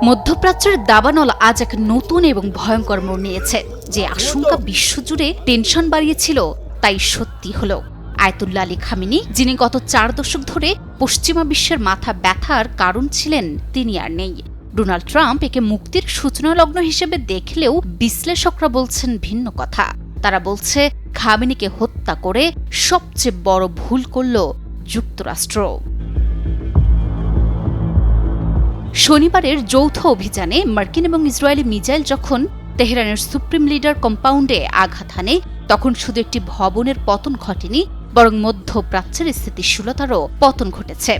মধ্যপ্রাচ্যের দাবানল আজ এক নতুন এবং ভয়ঙ্কর মোড় নিয়েছে। যে আশঙ্কা বিশ্বজুড়ে টেনশন বাড়িয়েছিল তাই সত্যি হলো। আয়াতুল্লাহ আলী খামেনি, যিনি গত 4 দশক ধরে পশ্চিমা বিশ্বের মাথা ব্যথার কারণ ছিলেন, তিনি আর নেই। ডোনাল্ড ট্রাম্প একে মুক্তির সূচনা লগ্ন হিসেবে দেখলেও বিশ্লেষকরা বলছেন ভিন্ন কথা। তারা বলছে খামেনিকে হত্যা করে সবচেয়ে বড় ভুল করল যুক্তরাষ্ট্র। শনিবারের যৌথ অভিযানে মার্কিন এবং ইসরায়েলি মিসাইল যখন তেহরানের সুপ্রিম লিডার কম্পাউন্ডে আঘাত হানে, তখন শুধু একটি ভবনের পতন ঘটেনি, বরং মধ্যপ্রাচ্যের স্থিতিশীলতারও পতন ঘটেছে।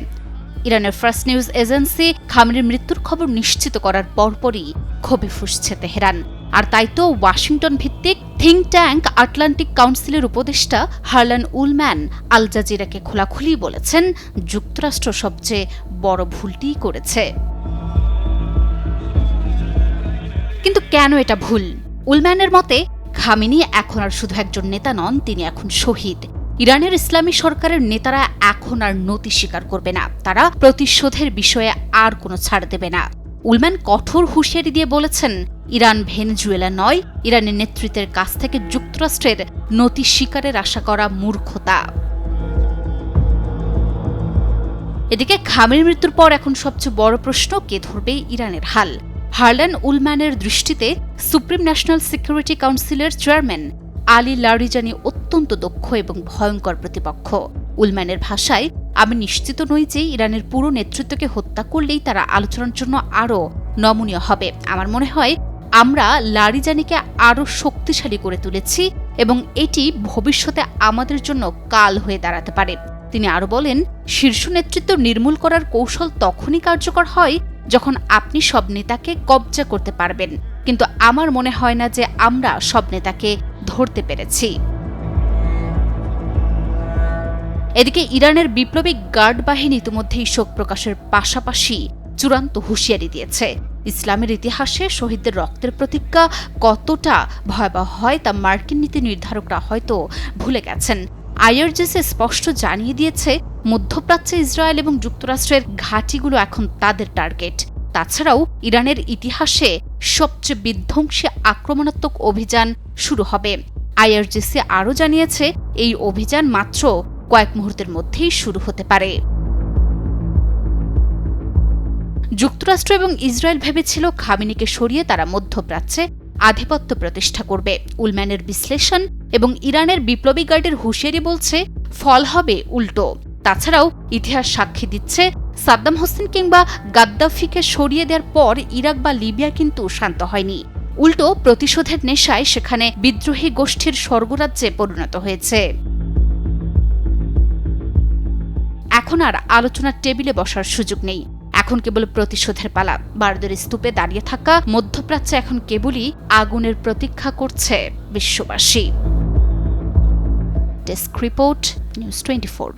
ইরানের ফার্স্ট নিউজ এজেন্সি খামেনির মৃত্যুর খবর নিশ্চিত করার পরপরই ক্ষোভে ফুঁসছে তেহরান। আর তাই তো ওয়াশিংটন ভিত্তিক থিঙ্ক ট্যাঙ্ক আটলান্টিক কাউন্সিলের উপদেষ্টা হারলান উলম্যান আল জাজিরাকে খোলাখুলি বলেছেন, যুক্তরাষ্ট্র সবচেয়ে বড় ভুলটিই করেছে। কিন্তু কেন এটা ভুল? উলম্যানের মতে, খামেনি এখন আর শুধু একজন নেতা নন, তিনি এখন শহীদ। ইরানের ইসলামী সরকারের নেতারা এখন আর নতি স্বীকার করবে না। তারা প্রতিশোধের বিষয়ে আর কোনো ছাড় দেবে না। উলম্যান কঠোর হুঁশিয়ারি দিয়ে বলেছেন, ইরান ভেনেজুয়েলা নয়, ইরানের নেতৃত্বের কাছ থেকে যুক্তরাষ্ট্রের নতি স্বীকারের আশা করা মূর্খতা। এদিকে খামেনির মৃত্যুর পর এখন সবচেয়ে বড় প্রশ্ন, কে ধরবে ইরানের হাল? হারলান উলম্যানের দৃষ্টিতে সুপ্রিম ন্যাশনাল সিকিউরিটি কাউন্সিলের চেয়ারম্যান আলী লারিজানি অত্যন্ত দক্ষ এবং ভয়ঙ্কর প্রতিপক্ষ। উলম্যানের ভাষায়, আমি নিশ্চিত নই যে ইরানের পুরো নেতৃত্বকে হত্যা করলেই তারা আলোচনার জন্য আরও নমনীয় হবে। আমার মনে হয় আমরা লারিজানিকে আরও শক্তিশালী করে তুলেছি এবং এটি ভবিষ্যতে আমাদের জন্য কাল হয়ে দাঁড়াতে পারে। তিনি আরও বলেন, শীর্ষ নেতৃত্ব নির্মূল করার কৌশল তখনই কার্যকর হয় যখন আপনি সব নেতাকে কবজা করতে পারবেন, কিন্তু আমার মনে হয় না যে আমরা সব নেতাকে ধরতে পেরেছি। এদিকে ইরানের বিপ্লবী গার্ড বাহিনী ইতিমধ্যেই শোক প্রকাশের পাশাপাশি চূড়ান্ত হুঁশিয়ারি দিয়েছে। ইসলামের ইতিহাসে শহীদদের রক্তের প্রতিজ্ঞা কতটা ভয়াবহ হয় তা মার্কিন নীতি নির্ধারকরা হয়তো ভুলে গেছেন। আইআরজিসি স্পষ্ট জানিয়ে দিয়েছে, মধ্যপ্রাচ্যে ইসরায়েল এবং যুক্তরাষ্ট্রের ঘাঁটিগুলো এখন তাদের টার্গেট। তাছাড়াও ইরানের ইতিহাসে সবচেয়ে বিধ্বংসী আক্রমণাত্মক অভিযান শুরু হবে। আইআরজিসি আরও জানিয়েছে, এই অভিযান মাত্র কয়েক মুহূর্তের মধ্যেই শুরু হতে পারে। যুক্তরাষ্ট্র এবং ইসরায়েল ভেবেছিল খামেনিকে সরিয়ে তারা মধ্যপ্রাচ্যে আধিপত্য প্রতিষ্ঠা করবে। উলম্যানের বিশ্লেষণ এবং ইরানের বিপ্লবী গার্ডের হুঁশিয়ারি বলছে, ফল হবে উল্টো। তাছাড়াও ইতিহাস সাক্ষী দিচ্ছে, সাদ্দাম হোসেন কিংবা গাদ্দাফিকে সরিয়ে দেওয়ার পর ইরাক বা লিবিয়া কিন্তু শান্ত হয়নি। উল্টো প্রতিশোধের নেশায় সেখানে বিদ্রোহী গোষ্ঠীর স্বর্গরাজ্যে পরিণত হয়েছে। এখন আর আলোচনার টেবিলে বসার সুযোগ নেই। এখন কেবল প্রতিশোধের পালা। বারদের স্তূপে দাঁড়িয়ে থাকা মধ্যপ্রাচ্যে এখন কেবলই আগুনের প্রতীক্ষা করছে বিশ্ববাসী। Desk report, news 24।